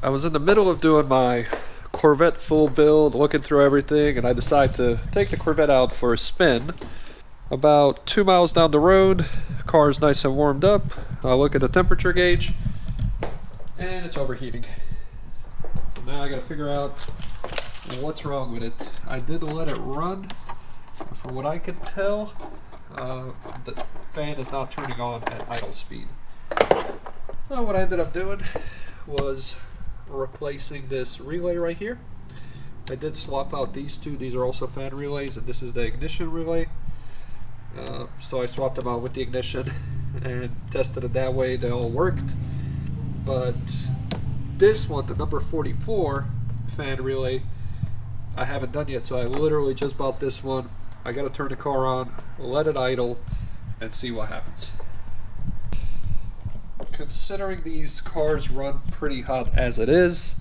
I was in the middle of doing my Corvette full build, looking through everything, and I decided to take the Corvette out for a spin. About 2 miles down the road, the car is nice and warmed up. I look at the temperature gauge, and it's overheating. So now I gotta figure out what's wrong with it. I did let it run. From what I could tell, the fan is not turning on at idle speed. So what I ended up doing was replacing this relay right here. I did swap out these two. These are also fan relays, and this is the ignition relay. So I swapped them out with the ignition and tested it that way. They all worked. But this one, the number 44 fan relay, I haven't done yet. So I literally just bought this one. I gotta turn the car on, let it idle, and see what happens. Considering these cars run pretty hot as it is,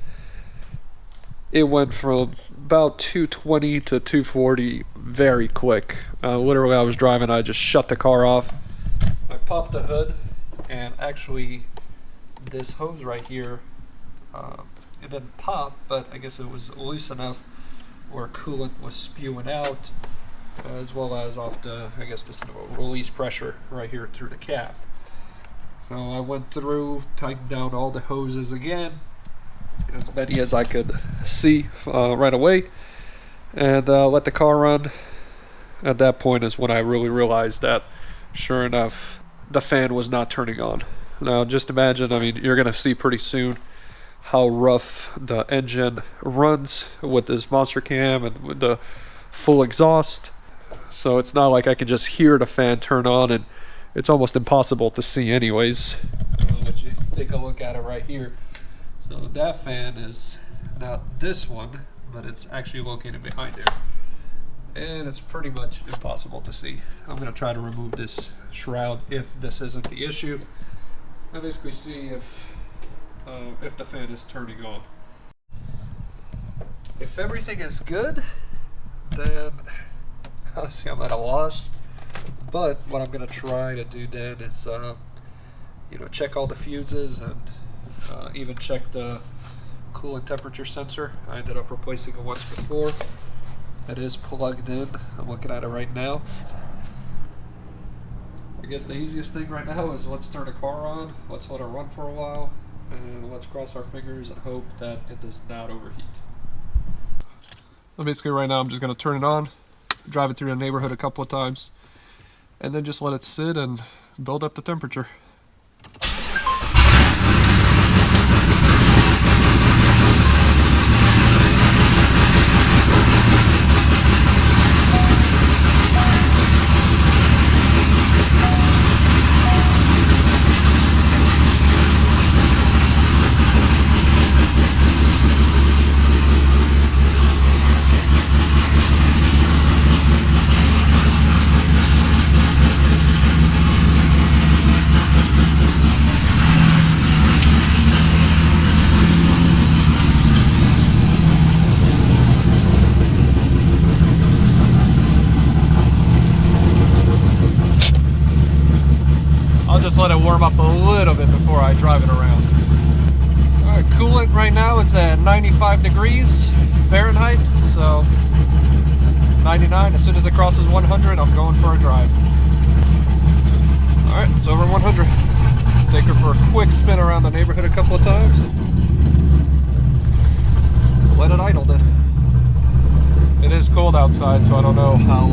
it went from about 220 to 240 very quick. Literally, I was driving, I just shut the car off. I popped the hood, and actually this hose right here, it didn't pop, but I guess it was loose enough where coolant was spewing out, as well as off the, I guess this release pressure right here through the cap. So I went through, tightened down all the hoses again, as many as I could see right away, and let the car run. At that point is when I really realized that, sure enough, the fan was not turning on. Now just imagine, I mean, you're going to see pretty soon how rough the engine runs with this monster cam and with the full exhaust. So it's not like I can just hear the fan turn on, and it's almost impossible to see anyways. I'll let you take a look at it right here. So that fan is not this one, but it's actually located behind there. And it's pretty much impossible to see. I'm going to try to remove this shroud if this isn't the issue, and basically see if the fan is turning on. If everything is good, then honestly I'm at a loss. But what I'm going to try to do then is, check all the fuses and even check the coolant temperature sensor. I ended up replacing it once before. It is plugged in. I'm looking at it right now. I guess the easiest thing right now is let's turn the car on, let's let it run for a while, and let's cross our fingers and hope that it does not overheat. Well, basically right now I'm just going to turn it on, drive it through the neighborhood a couple of times, and then just let it sit and build up the temperature. Just let it warm up a little bit before I drive it around. Alright, coolant right now is at 95 degrees Fahrenheit, so 99. As soon as it crosses 100, I'm going for a drive. Alright, it's over 100. Take her for a quick spin around the neighborhood a couple of times. Let it idle then. It is cold outside, so I don't know how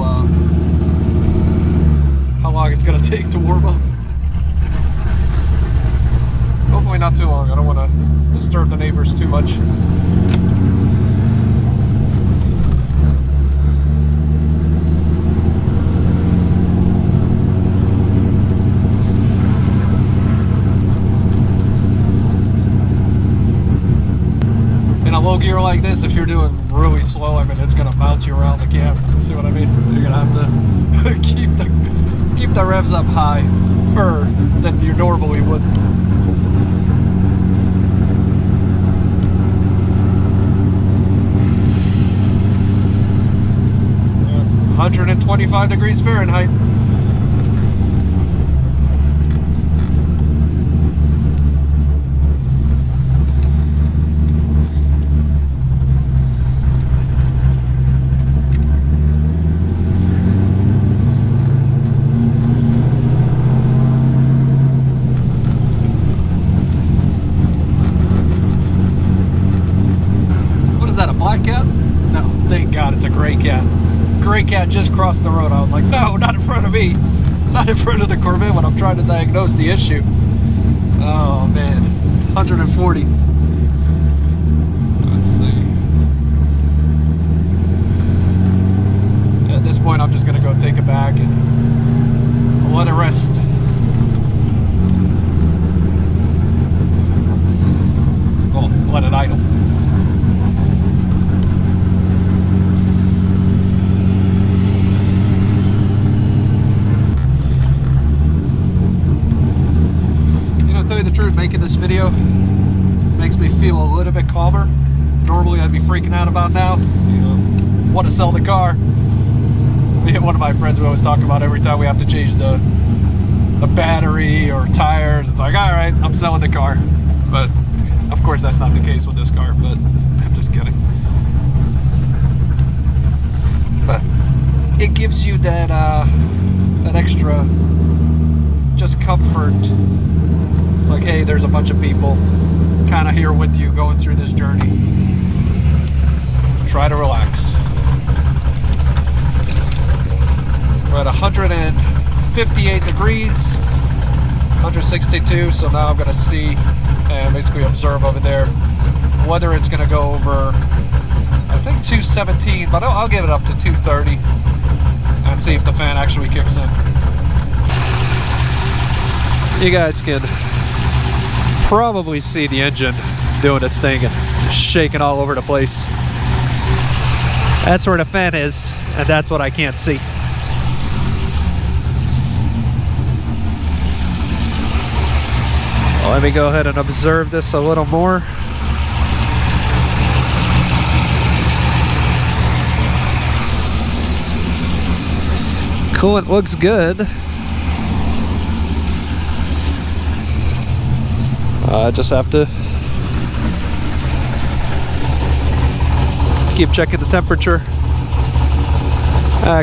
long it's going to take to warm up. Hopefully not too long. I don't want to disturb the neighbors too much. In a low gear like this, if you're doing really slow, I mean, it's going to bounce you around the cam. See what I mean? You're going to have to keep the revs up higher than you normally would. 125 degrees Fahrenheit. God, it's a gray cat. Gray cat just crossed the road. I was like, no, not in front of me. Not in front of the Corvette when I'm trying to diagnose the issue. Oh man, 140. Let's see. At this point, I'm just gonna go take it back and let it rest. Oh, let it idle. Tell you the truth, making this video makes me feel a little bit calmer. Normally I'd be freaking out about now, you know, want to sell the car. Me and one of my friends, we always talk about every time we have to change the battery or tires, it's like, all right, I'm selling the car. But of course that's not the case with this car, but I'm just kidding. But it gives you that that extra just comfort. It's like, hey, there's a bunch of people kind of here with you going through this journey. Try to relax. We're at 158 degrees, 162, so now I'm going to see and basically observe over there whether it's going to go over, I think 217, but I'll get it up to 230 and see if the fan actually kicks in. You guys can probably see the engine doing its thing and shaking all over the place. That's where the fan is, and that's what I can't see. Well, let me go ahead and observe this a little more. Coolant looks good. I just have to keep checking the temperature.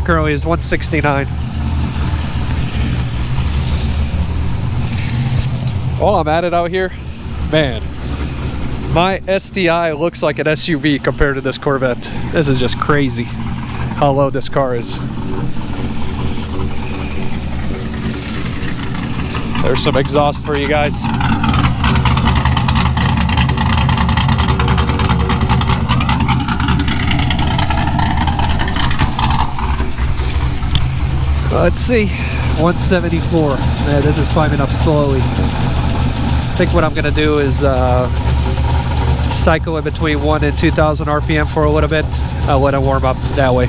Currently is 169. While I'm at it out here, man, my STI looks like an SUV compared to this Corvette. This is just crazy how low this car is. There's some exhaust for you guys. Let's see, 174. Man, this is climbing up slowly. I think what I'm gonna do is cycle in between 1 and 2,000 RPM for a little bit. I'll let it warm up that way.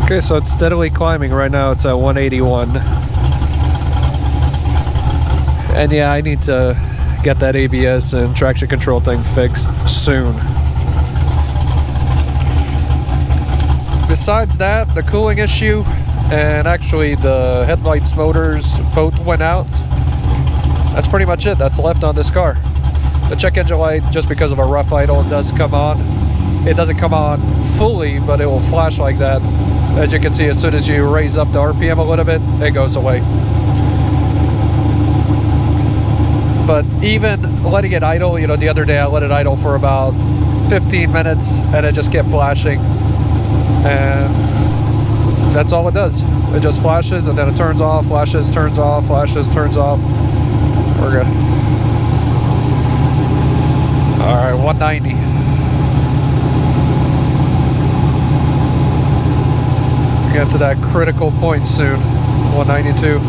Okay, so it's steadily climbing right now. It's at 181. And yeah, I need to get that ABS and traction control thing fixed soon. Besides that, the cooling issue and actually the headlights motors both went out. That's pretty much it that's left on this car. The check engine light, just because of a rough idle, does come on. It doesn't come on fully, but it will flash like that. As you can see, as soon as you raise up the RPM a little bit, it goes away. But even letting it idle, you know, the other day I let it idle for about 15 minutes and it just kept flashing. And that's all it does. It just flashes and then it turns off, flashes, turns off, flashes, turns off. We're good. All right, 190. We get to that critical point soon. 192.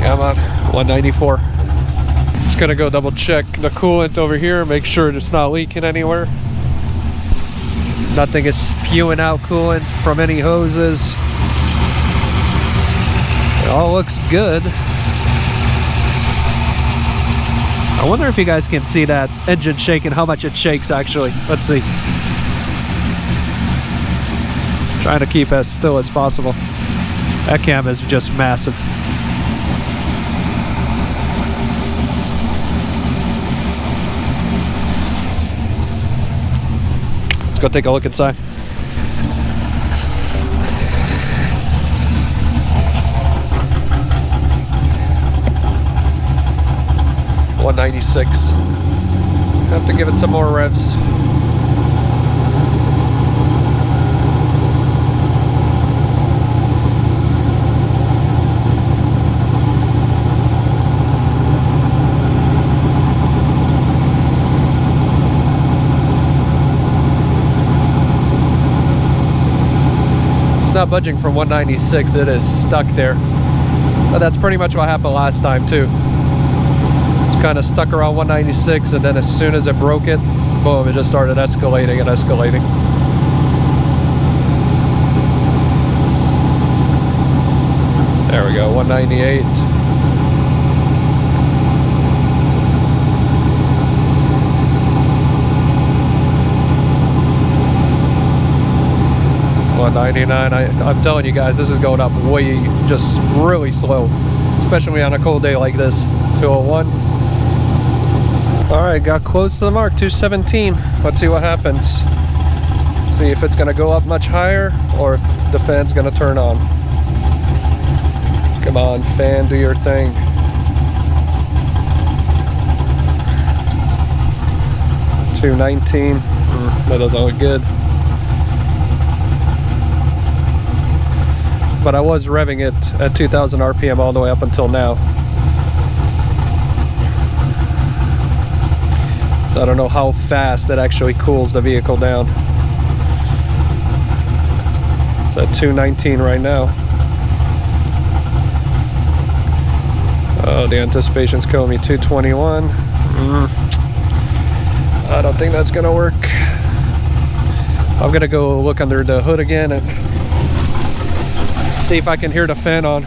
Come on, 194. Just gonna go double check the coolant over here, make sure it's not leaking anywhere. Nothing is spewing out coolant from any hoses. It all looks good. I wonder if you guys can see that engine shaking, how much it shakes actually. Let's see. Trying to keep as still as possible. That cam is just massive. Let's go take a look inside. $196. Have to give it some more revs. Not budging from 196. It is stuck there, but that's pretty much what happened last time too. It's kind of stuck around 196, and then as soon as it broke it, boom, it just started escalating and escalating. There we go, 198. $199. I'm telling you guys, this is going up way, just really slow, especially on a cold day like this. 201. All right, got close to the mark, 217. Let's see what happens. See if it's going to go up much higher or if the fan's going to turn on. Come on, fan, do your thing. $219. That doesn't look good. But I was revving it at 2,000 RPM all the way up until now. So I don't know how fast that actually cools the vehicle down. It's at 219 right now. Oh, the anticipation's killing me. 221. I don't think that's gonna work. I'm gonna go look under the hood again and see if I can hear the fan on.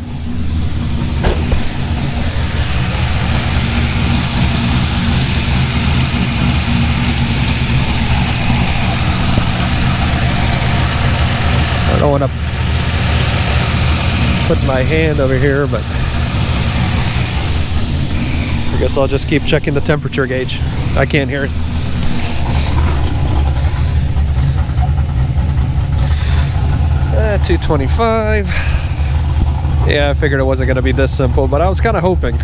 I don't want to put my hand over here, but I guess I'll just keep checking the temperature gauge. I can't hear it. At 225. Yeah, I figured it wasn't going to be this simple, but I was kind of hoping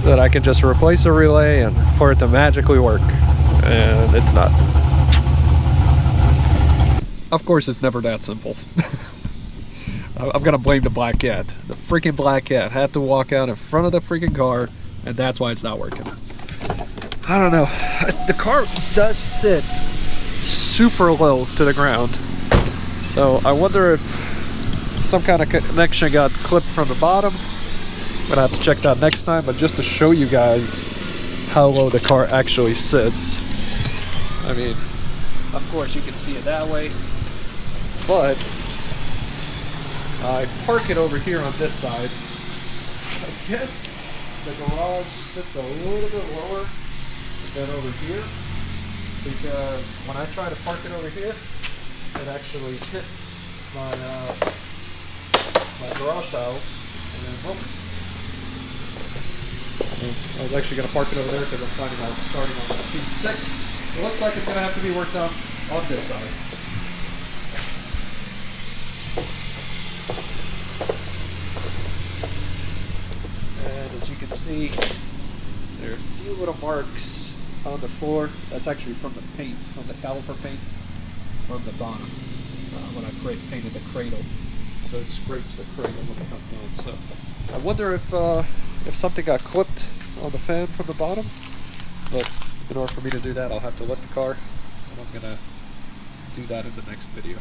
that I could just replace the relay and for it to magically work, and it's not. Of course, it's never that simple. I'm gonna blame the black cat. The freaking black cat had to walk out in front of the freaking car, and that's why it's not working. I don't know. The car does sit super low to the ground, so I wonder if some kind of connection got clipped from the bottom. I'm gonna have to check that next time, but just to show you guys how low the car actually sits. I mean, of course you can see it that way, but I park it over here on this side. I guess the garage sits a little bit lower than over here, because when I try to park it over here, it actually hits my my garage tiles and then broke it. I was actually going to park it over there because I'm planning on starting on the C6. It looks like it's going to have to be worked on this side. And as you can see, there are a few little marks on the floor. That's actually from the paint, from the caliper paint, from the bottom, when I painted the cradle. So it scrapes the cradle when it comes on. So I wonder if something got clipped on the fan from the bottom. But in order for me to do that, I'll have to lift the car, and I'm gonna do that in the next video.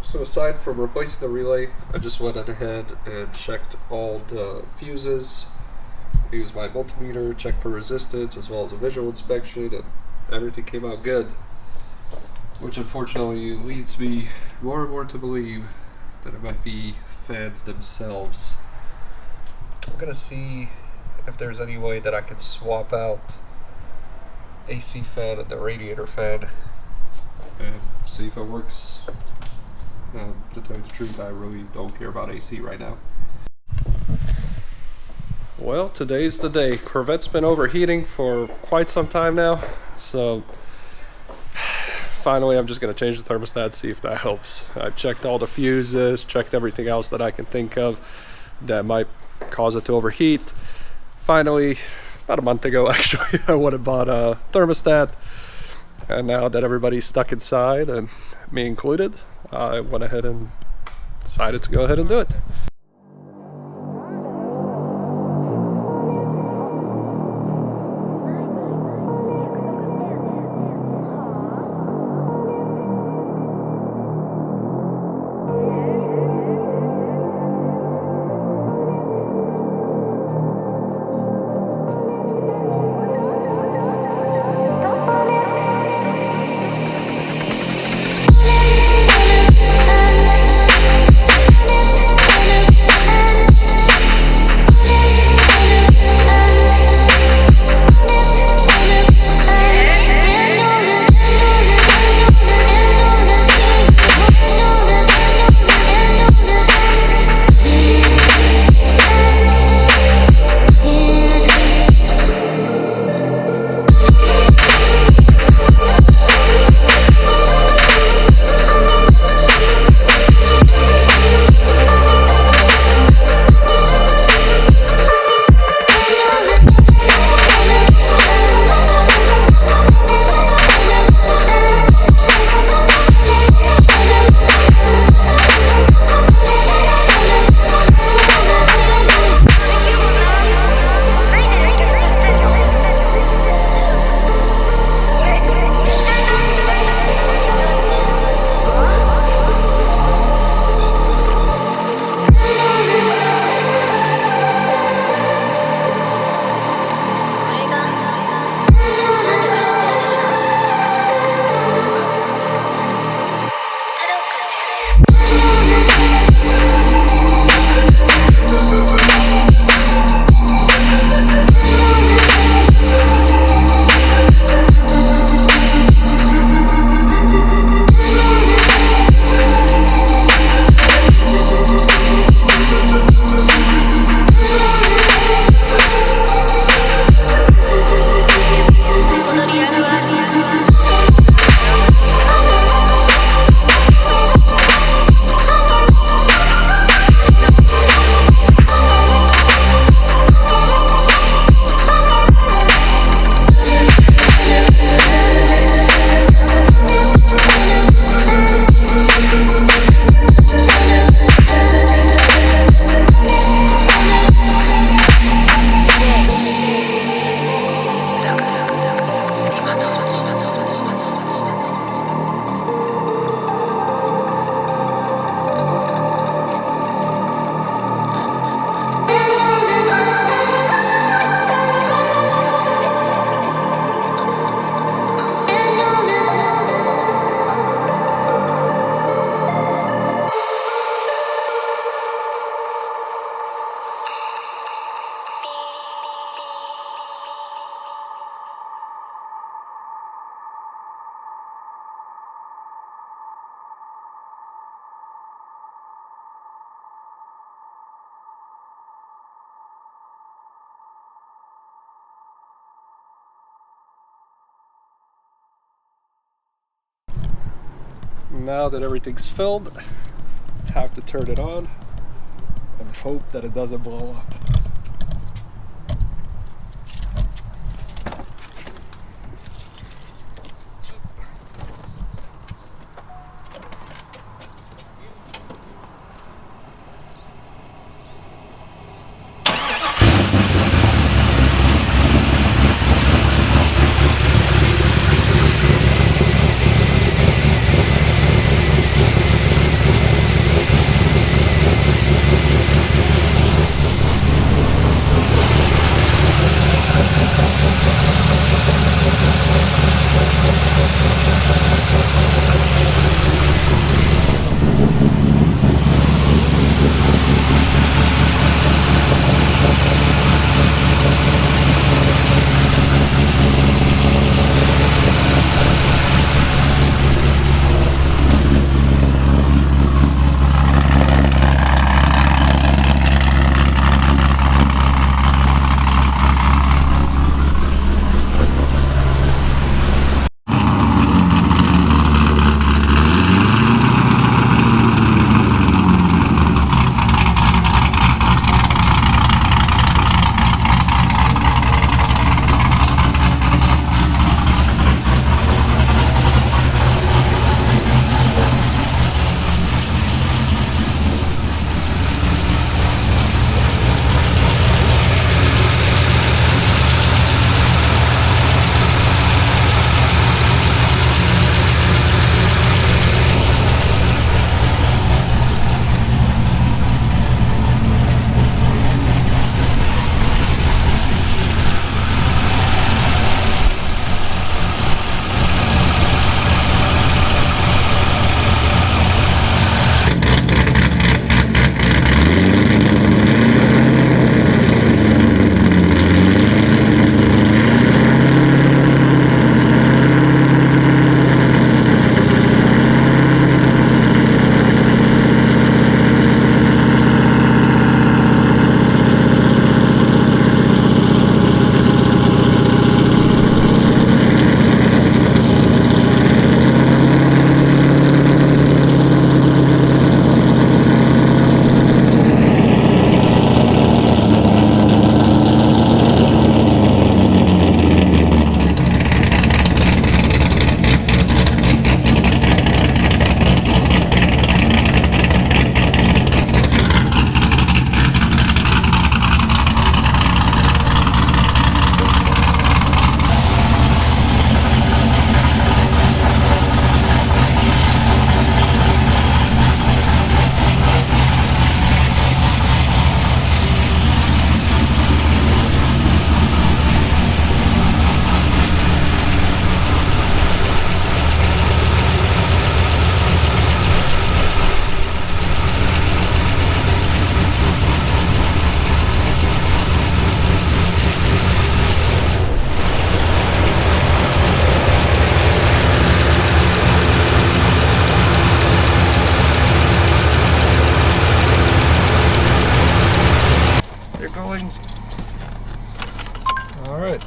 So aside from replacing the relay, I just went ahead and checked all the fuses. I used my multimeter, checked for resistance, as well as a visual inspection, and everything came out good. Which unfortunately leads me more and more to believe that it might be fans themselves. I'm gonna see if there's any way that I can swap out AC fan and the radiator fan and see if it works. To tell you the truth, I really don't care about AC right now. Well, today's the day. Corvette's been overheating for quite some time now, so finally I'm just going to change the thermostat, see if that helps. I've checked all the fuses, checked everything else that I can think of that might cause it to overheat. Finally, about a month ago actually, I went and bought a thermostat, and now that everybody's stuck inside, and me included, I went ahead and decided to go ahead and do it. Now that everything's filled, have to turn it on and hope that it doesn't blow up.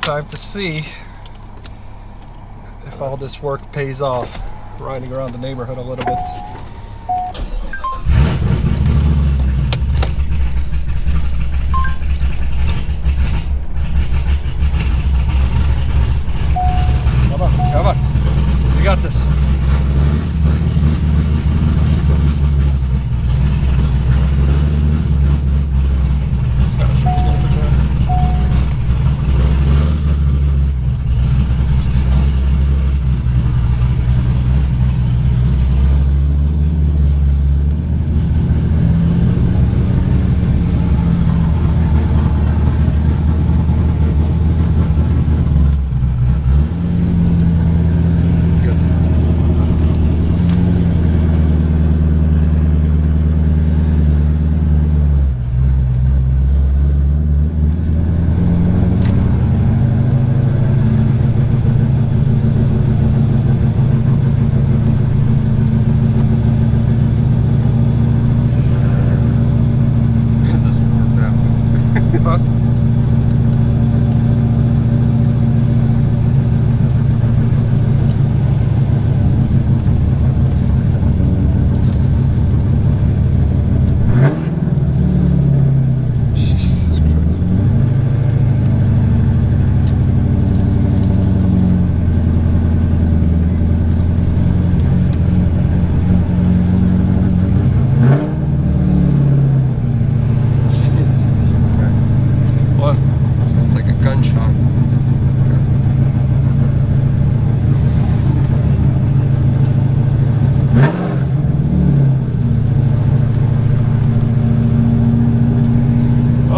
time to see if all this work pays off. Riding around the neighborhood a little bit. Come on. You got this.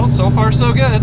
So far, so good.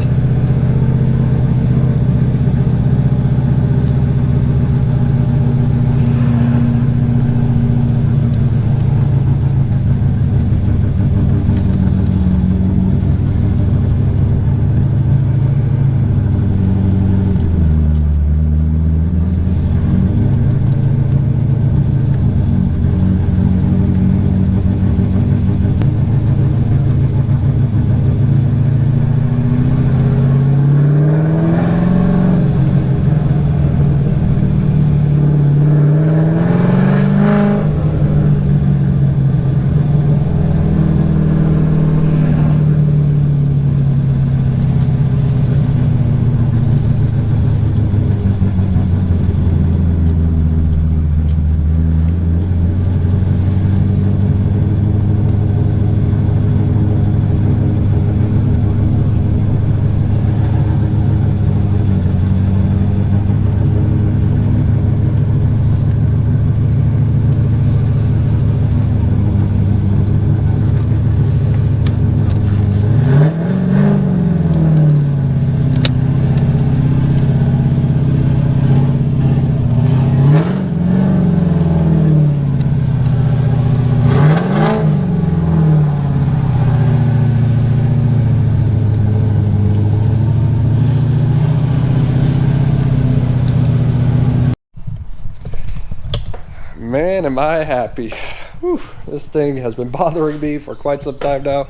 Man, am I happy. Whew, this thing has been bothering me for quite some time now.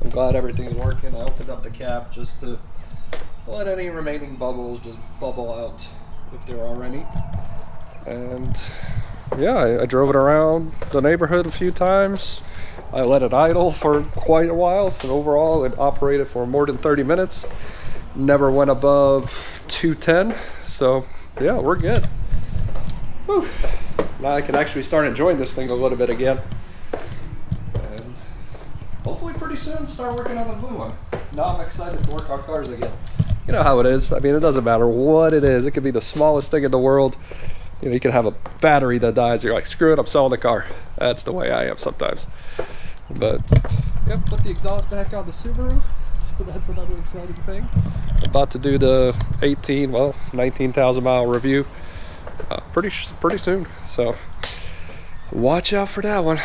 I'm glad everything's working. I opened up the cap just to let any remaining bubbles just bubble out if there are any. And yeah, I drove it around the neighborhood a few times. I let it idle for quite a while, so overall it operated for more than 30 minutes. Never went above 210, so yeah, we're good. Whew. Now I can actually start enjoying this thing a little bit again. And hopefully pretty soon start working on the blue one. Now I'm excited to work on cars again. You know how it is. I mean, it doesn't matter what it is. It could be the smallest thing in the world. You know, you can have a battery that dies. You're like, screw it, I'm selling the car. That's the way I am sometimes. But yep, put the exhaust back on the Subaru. So that's another exciting thing. About to do the 19,000 mile review pretty soon. So watch out for that one.